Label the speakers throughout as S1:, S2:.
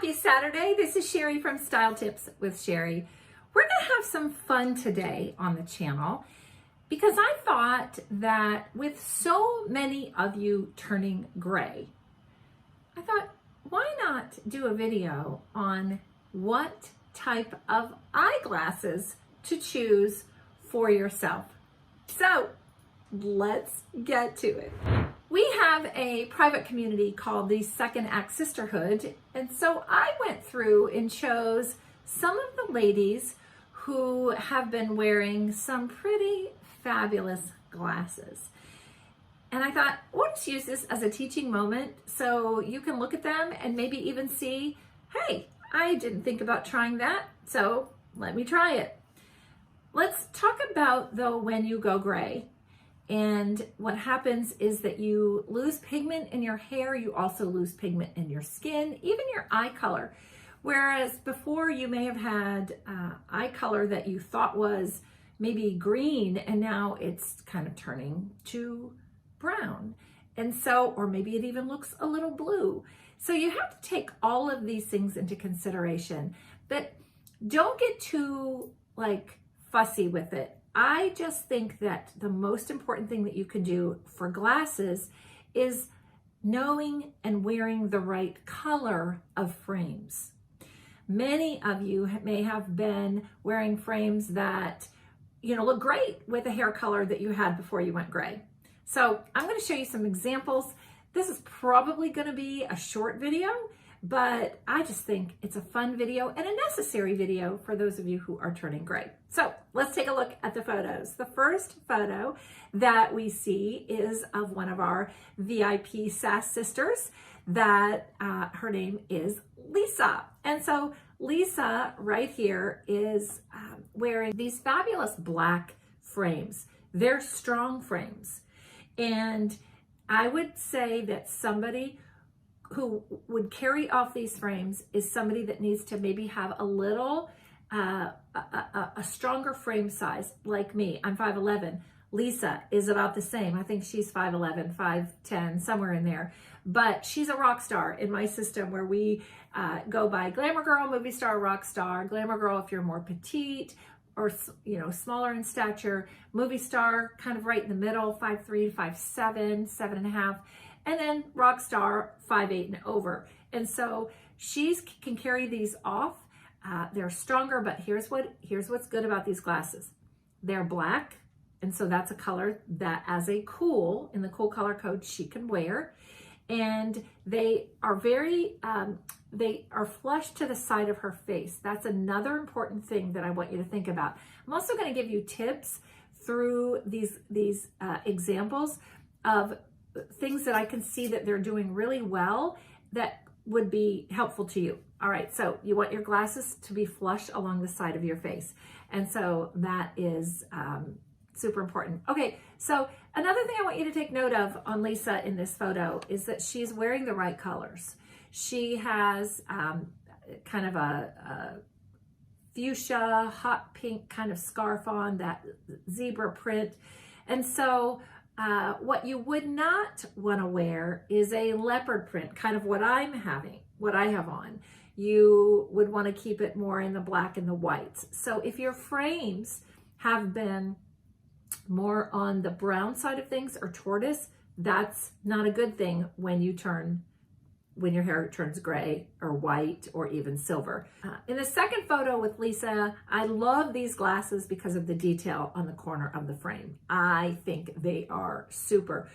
S1: Happy Saturday. This is Sherry from Style Tips with Sherry. We're going to have some fun today on the channel because I thought that with so many of you turning gray, I thought, why not do a video on what type of eyeglasses to choose for yourself? So let's get to it. We have a private community called the Second Act Sisterhood, and so I went through and chose some of the ladies who have been wearing some pretty fabulous glasses. And I thought, well, let's use this as a teaching moment so you can look at them and maybe even see, hey, I didn't think about trying that, so let me try it. Let's talk about, though, when you go gray. And what happens is that you lose pigment in your hair, you also lose pigment in your skin, even your eye color. Whereas before you may have had eye color that you thought was maybe green, and now it's kind of turning to brown. And so, or maybe it even looks a little blue. So you have to take all of these things into consideration, but don't get too fussy with it. I just think that the most important thing that you can do for glasses is knowing and wearing the right color of frames. Many of you may have been wearing frames that, look great with the hair color that you had before you went gray. So I'm going to show you some examples. This is probably going to be a short video, but I just think it's a fun video and a necessary video for those of you who are turning gray. So let's take a look at the photos. The first photo that we see is of one of our VIP SAS sisters that her name is Lisa. And so Lisa right here is wearing these fabulous black frames. They're strong frames. And I would say that somebody who would carry off these frames is somebody that needs to maybe have a little, a stronger frame size like me. I'm 5'11". Lisa is about the same. I think she's 5'11", 5'10", somewhere in there. But she's a rock star in my system where we go by glamour girl, movie star, rock star. Glamour girl if you're more petite or smaller in stature. Movie star kind of right in the middle, 5'3", 5'7", 7.5". And then rock star, 5'8" and over. And so she can carry these off. They're stronger, but here's what's good about these glasses. They're black, and so that's a color that as a cool, in the cool color code, she can wear. And they are they are flush to the side of her face. That's another important thing that I want you to think about. I'm also going to give you tips through these examples of things that I can see that they're doing really well that would be helpful to you. All right, so you want your glasses to be flush along the side of your face. And so that is super important. Okay, so another thing I want you to take note of on Lisa in this photo is that she's wearing the right colors. She has kind of a fuchsia, hot pink kind of scarf on, that zebra print. And so what you would not want to wear is a leopard print, kind of what I have on. You would want to keep it more in the black and the whites. So if your frames have been more on the brown side of things or tortoise, that's not a good thing when your hair turns gray or white or even silver. In the second photo with Lisa, I love these glasses because of the detail on the corner of the frame. I think they are super.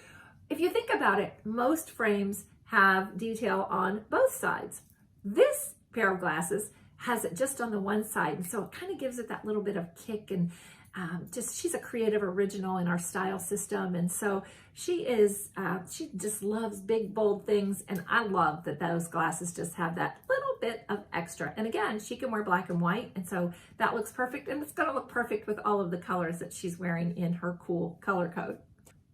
S1: If you think about it, most frames have detail on both sides. This pair of glasses has it just on the one side, and so it kind of gives it that little bit of kick, and she's a creative original in our style system. And so she just loves big, bold things. And I love that those glasses just have that little bit of extra. And again, she can wear black and white. And so that looks perfect. And it's going to look perfect with all of the colors that she's wearing in her cool color code.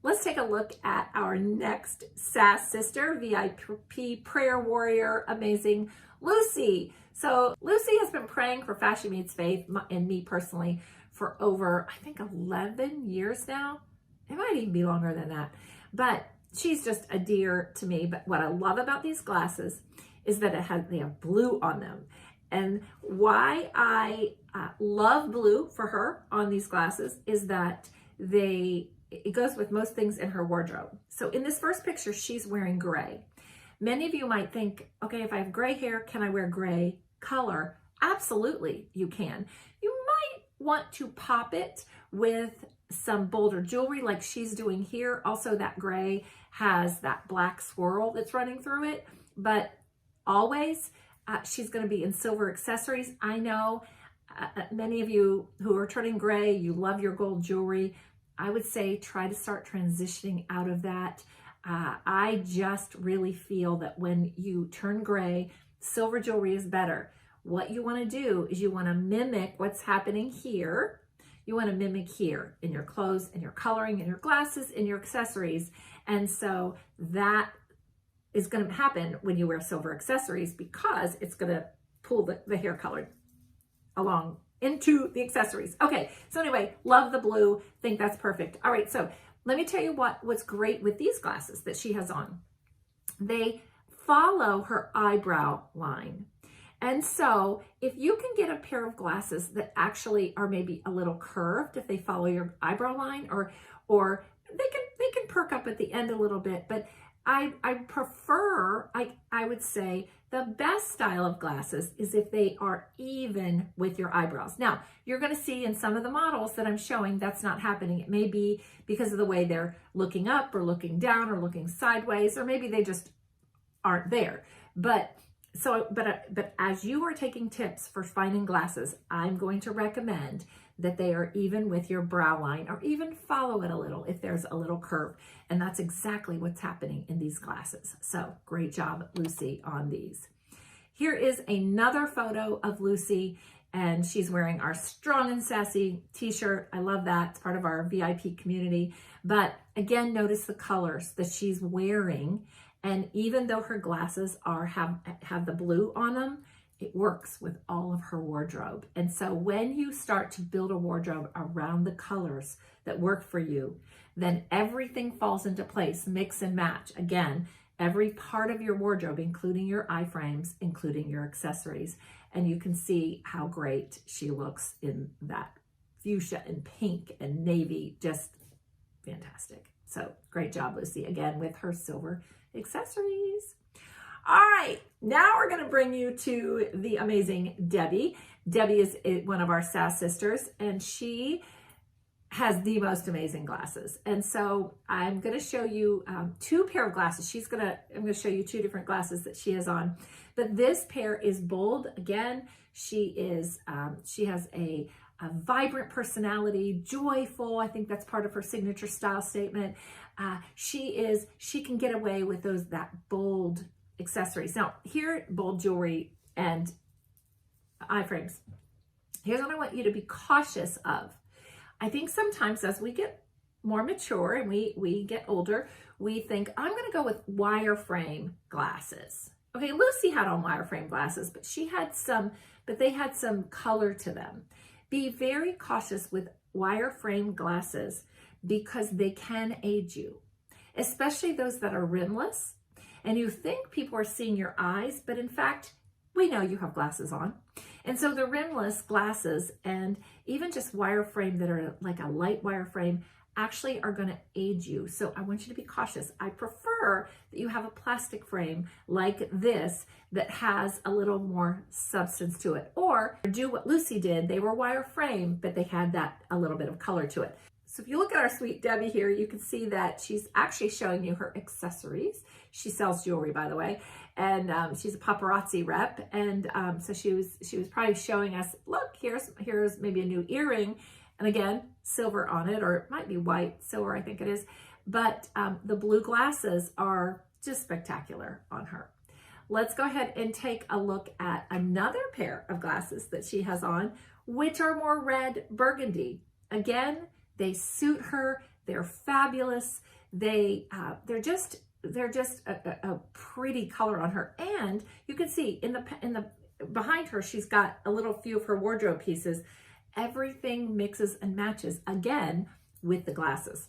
S1: Let's take a look at our next SAS sister, VIP prayer warrior, amazing Lucy. So Lucy has been praying for Fashion Meets Faith and me personally for over, I think, 11 years now. It might even be longer than that. But she's just a dear to me. But what I love about these glasses is that they have blue on them. And why I love blue for her on these glasses is that it goes with most things in her wardrobe. So in this first picture, she's wearing gray. Many of you might think, okay, if I have gray hair, can I wear gray color? Absolutely, you can. You might want to pop it with some bolder jewelry like she's doing here. Also, that gray has that black swirl that's running through it, but always she's going to be in silver accessories. I know many of you who are turning gray, you love your gold jewelry. I would say try to start transitioning out of that. I just really feel that when you turn gray, silver jewelry is better. What you want to do is you want to mimic what's happening here. You want to mimic here in your clothes, in your coloring, in your glasses, in your accessories. And so that is going to happen when you wear silver accessories because it's going to pull the hair color along into the accessories. Okay, so anyway, love the blue, think that's perfect. All right, so let me tell you what's great with these glasses that she has on. They follow her eyebrow line. And so if you can get a pair of glasses that actually are maybe a little curved, if they follow your eyebrow line, or they can perk up at the end a little bit, but I prefer, I would say, the best style of glasses is if they are even with your eyebrows. Now, you're going to see in some of the models that I'm showing that's not happening. It may be because of the way they're looking up or looking down or looking sideways, or maybe they just aren't there. But as you are taking tips for finding glasses, I'm going to recommend that they are even with your brow line, or even follow it a little if there's a little curve. And that's exactly what's happening in these glasses. So great job, Lucy, on these. Here is another photo of Lucy, and she's wearing our Strong and Sassy t-shirt. I love that. It's part of our VIP community. But again, notice the colors that she's wearing. And even though her glasses have the blue on them, it works with all of her wardrobe. And so when you start to build a wardrobe around the colors that work for you, then everything falls into place, mix and match. Again, every part of your wardrobe, including your eye frames, including your accessories. And you can see how great she looks in that fuchsia and pink and navy, just fantastic. So great job, Lucy, again, with her silver accessories. All right, now we're going to bring you to the amazing Debbie. Debbie is one of our Sass sisters, and she has the most amazing glasses. And so I'm going to show you two pair of glasses. I'm going to show you two different glasses that she has on. But this pair is bold. Again, she has a vibrant personality, joyful. I think that's part of her signature style statement. She can get away with that bold accessories. Now, here, bold jewelry and eye frames. Here's what I want you to be cautious of. I think sometimes as we get more mature and we get older, we think, I'm going to go with wireframe glasses. Okay, Lucy had on wireframe glasses, but they had some color to them. Be very cautious with wireframe glasses because they can age you, especially those that are rimless. And you think people are seeing your eyes, but in fact, we know you have glasses on. And so the rimless glasses and even just wireframe that are like a light wireframe actually are going to age you. So I want you to be cautious. I prefer that you have a plastic frame like this that has a little more substance to it, or do what Lucy did. They were wireframe, but they had a little bit of color to it. So if you look at our sweet Debbie here, you can see that she's actually showing you her accessories. She sells jewelry, by the way, and she's a paparazzi rep. And so she was probably showing us, look, here's maybe a new earring, and again, silver on it, or it might be white, silver, I think it is. But the blue glasses are just spectacular on her. Let's go ahead and take a look at another pair of glasses that she has on, which are more red burgundy. Again, they suit her. They're fabulous. They're just a pretty color on her. And you can see in the behind her, she's got a little few of her wardrobe pieces. Everything mixes and matches again with the glasses.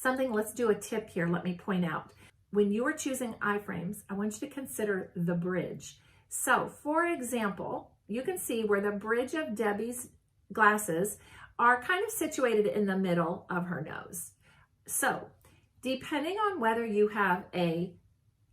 S1: Let's do a tip here. Let me point out. when you are choosing eye frames, I want you to consider the bridge. So for example, you can see where the bridge of Debbie's glasses are kind of situated in the middle of her nose. So depending on whether you have a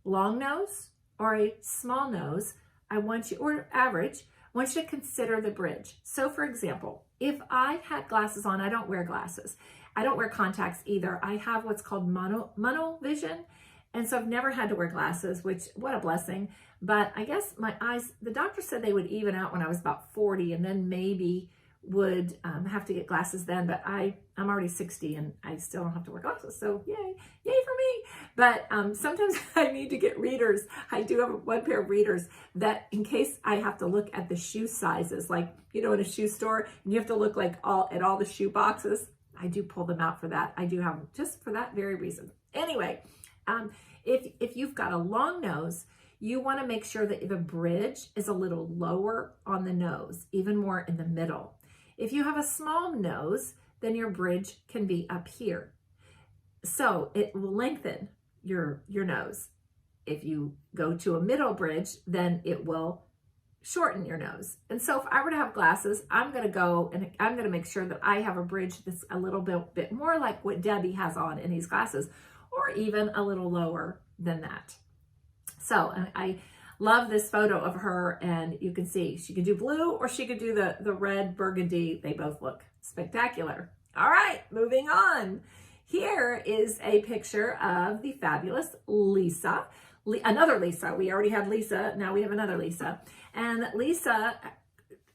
S1: long nose or a small nose, I want you, or average, I want you to consider the bridge. So for example, if I had glasses on, I don't wear glasses. I don't wear contacts either. I have what's called mono vision. And so I've never had to wear glasses, which, what a blessing. But I guess my eyes, the doctor said they would even out when I was about 40 and then maybe would have to get glasses then. But I'm already 60 and I still don't have to wear glasses. So yay for me. But sometimes I need to get readers. I do have one pair of readers that in case I have to look at the shoe sizes, like, you know, in a shoe store and you have to look like at all the shoe boxes. I do pull them out for that. I do have them just for that very reason. Anyway, if you've got a long nose, you want to make sure that the bridge is a little lower on the nose, even more in the middle. If you have a small nose, then your bridge can be up here. So it will lengthen your nose. If you go to a middle bridge, then it will shorten your nose. And so if I were to have glasses, I'm going to go and I'm going to make sure that I have a bridge that's a little bit more like what Debbie has on in these glasses, or even a little lower than that. So I love this photo of her, and you can see she could do blue or she could do the red burgundy. They both look spectacular. All right, moving on. Here is a picture of the fabulous Lisa. Another Lisa. We already had Lisa. Now we have another Lisa. And Lisa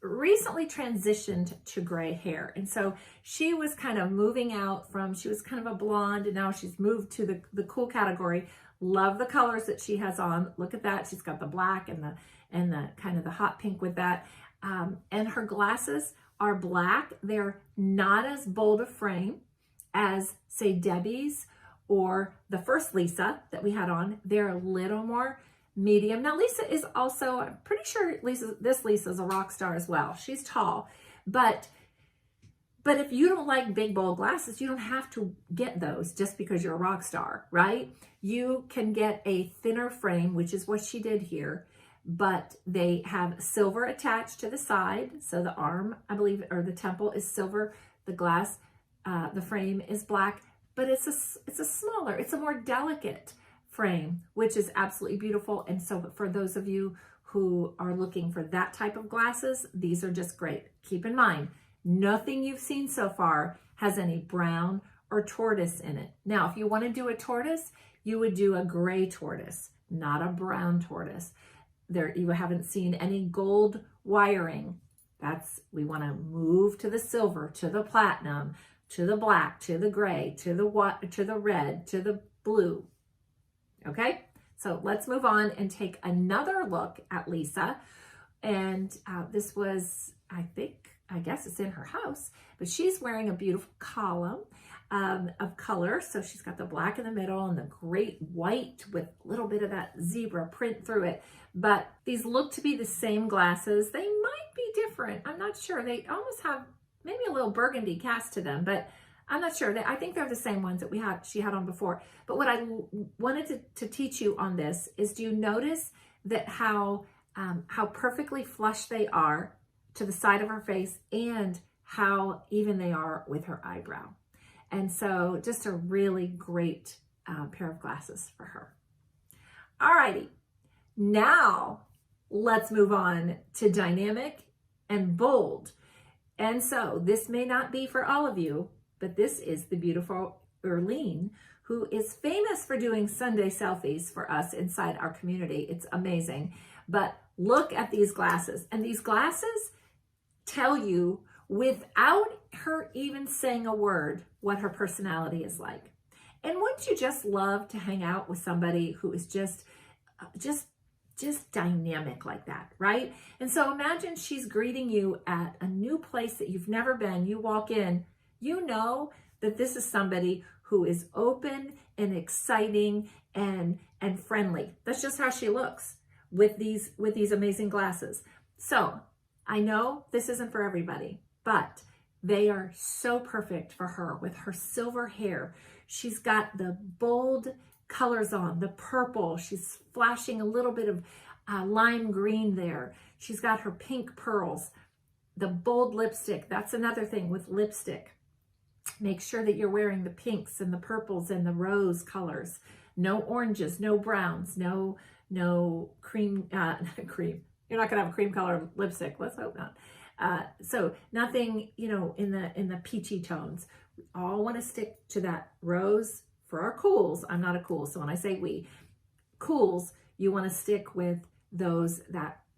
S1: recently transitioned to gray hair. And so she was kind of moving out from, she was kind of a blonde, and now she's moved to the cool category. Love the colors that she has on. Look at that. She's got the black and the kind of the hot pink with that. And her glasses are black. They're not as bold a frame as, say, Debbie's or the first Lisa that we had on. They're a little more medium. Now, Lisa is also, I'm pretty sure this Lisa is a rock star as well. She's tall, but if you don't like big, bold glasses, you don't have to get those just because you're a rock star, right? You can get a thinner frame, which is what she did here, but they have silver attached to the side. So the arm, I believe, or the temple is silver. The glass, the frame is black, but it's a smaller, it's a more delicate frame, which is absolutely beautiful. And so for those of you who are looking for that type of glasses, these are just great. Keep in mind, nothing you've seen so far has any brown or tortoise in it. Now, if you want to do a tortoise, you would do a gray tortoise, not a brown tortoise. There, you haven't seen any gold wiring. We want to move to the silver, to the platinum, to the black, to the gray, to the white, to the red, to the blue. Okay, so let's move on and take another look at Lisa. And this was, I guess it's in her house, but she's wearing a beautiful column of color. So she's got the black in the middle and the great white with a little bit of that zebra print through it. But these look to be the same glasses. They might be different. I'm not sure. They almost have maybe a little burgundy cast to them, but I'm not sure. I think they're the same ones that she had on before. But what I wanted to teach you on this is, do you notice that how perfectly flush they are to the side of her face, and how even they are with her eyebrow? And so just a really great pair of glasses for her. Alrighty, now let's move on to dynamic and bold. And so this may not be for all of you, but this is the beautiful Erlene, who is famous for doing Sunday selfies for us inside our community. It's amazing. But look at these glasses. And these glasses tell you, without her even saying a word, what her personality is like. And wouldn't you just love to hang out with somebody who is just dynamic like that, right? And so imagine she's greeting you at a new place that you've never been. You walk in, you know that this is somebody who is open and exciting and friendly. That's just how she looks with these amazing glasses. So I know this isn't for everybody, but they are so perfect for her with her silver hair. She's got the bold colors on. The purple, she's flashing a little bit of lime green there. She's got her pink pearls. The bold lipstick, that's another thing with lipstick. Make sure that you're wearing the pinks and the purples and the rose colors. No oranges, no browns, no cream, cream. You're not gonna have a cream color lipstick, let's hope not. So nothing, you know, in the peachy tones. We all wanna stick to that rose for our cools. I'm not a cool, so when I say we, cools, you wanna stick with those,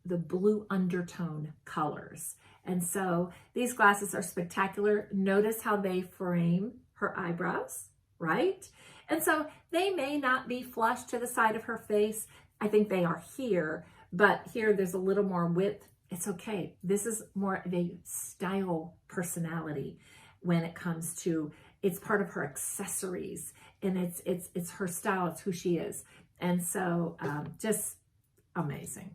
S1: the blue undertone colors. And so these glasses are spectacular. Notice how they frame her eyebrows, right? And so they may not be flush to the side of her face. I think they are here, but here there's a little more width. It's okay. This is more of a style personality when it comes to, it's part of her accessories, and it's her style, it's who she is. And so just amazing.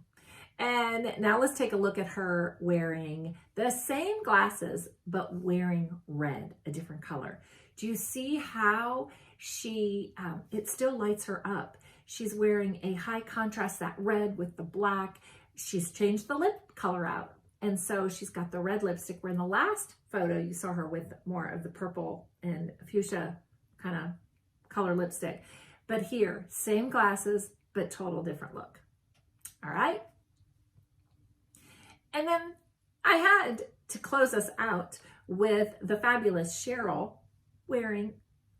S1: And now let's take a look at her wearing the same glasses, but wearing red, a different color. Do you see how she, it still lights her up. She's wearing a high contrast, that red with the black. She's changed the lip color out. And so she's got the red lipstick, where in the last photo, you saw her with more of the purple and fuchsia kind of color lipstick. But here, same glasses, but total different look. All right. And then I had to close us out with the fabulous Cheryl wearing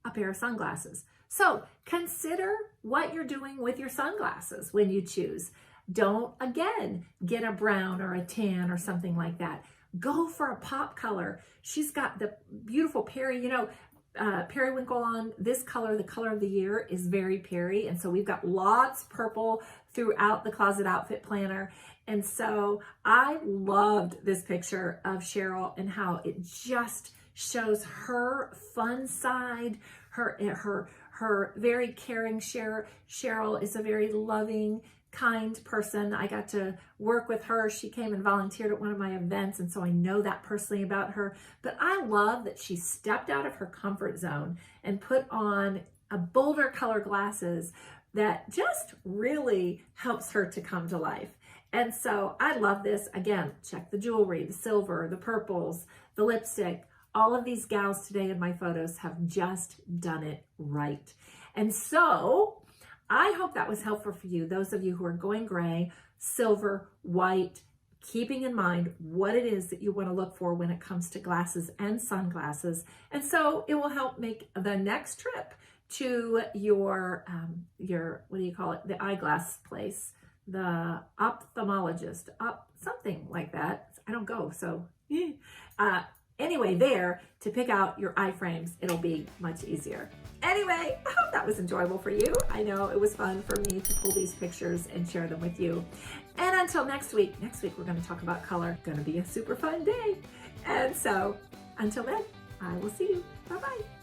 S1: a pair of sunglasses. So consider what you're doing with your sunglasses when you choose. Don't, again, get a brown or a tan or something like that. Go for a pop color. She's got the beautiful Perry, you know, periwinkle on. This color, the color of the year, is very Perry. And so we've got lots purple throughout the Closet Outfit Planner. And so I loved this picture of Cheryl and how it just shows her fun side, her very caring. Cheryl is a very loving, kind person. I got to work with her. She came and volunteered at one of my events, and so I know that personally about her. But I love that she stepped out of her comfort zone and put on a bolder color glasses that just really helps her to come to life. And so I love this. Again, check the jewelry, the silver, the purples, the lipstick. All of these gals today in my photos have just done it right. And so I hope that was helpful for you, those of you who are going gray, silver, white, keeping in mind what it is that you want to look for when it comes to glasses and sunglasses. And so it will help make the next trip to your what do you call it? The eyeglass place, the ophthalmologist, something like that. I don't go, so anyway, there to pick out your eye frames, it'll be much easier. Anyway, I hope that was enjoyable for you. I know it was fun for me to pull these pictures and share them with you. And until next week we're going to talk about color. Going to be a super fun day. And so until then, I will see you. Bye-bye.